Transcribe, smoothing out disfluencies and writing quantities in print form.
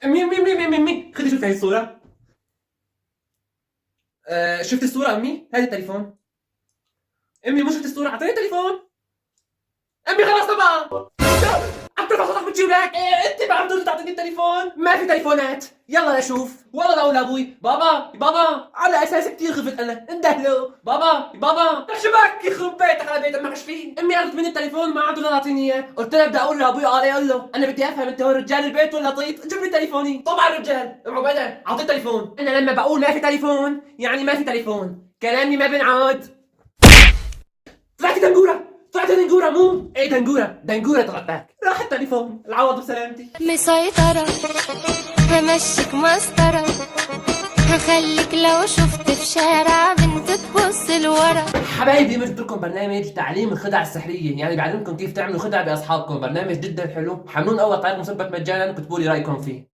أمي خدي شوفي هاي الصورة. شفت الصورة أمي؟ هذا التليفون. أمي مو شفت الصورة؟ أعطيني التليفون. أمي خلاص طبعا. عم ترفع صوتك بتجيب لك. أنت ما عم ترضى تعطيني التليفون. ما في تليفونات. يلا لشوف. والله لأقول لأبوي بابا على أساس كتير خفت أنا. اندهله بابا شبك يخرب بيتك على بيت أمك فيه. أمي قالت مني التليفون ما عاد تعطيني إياه. قلت لها بدي أقول لأبوي قال يقول له أنا بدي أفهم أنت هو رجال البيت ولا طيط. جيب لي تليفوني. طبعا رجال. ام عبيدة أعطي التليفون. أنا لما بقول ما في تليفون يعني ما في تليفون. كلامي ما بنعاد. طلعت دنجورة مو ايه دنجورة طلعتك. راح التليفون العوض بسلامتي. مسيطرة همشيك مسطرة، هخليك لو شفت في شارع بنت تبص لورا. حبايبي قلت لكم برنامج تعليم الخدع السحرية، يعني بعلمكم كيف تعملوا خدع بأصحابكم. برنامج جدا حلو، حملون أول طريق مثبت مجانا وكتبوا لي رأيكم فيه.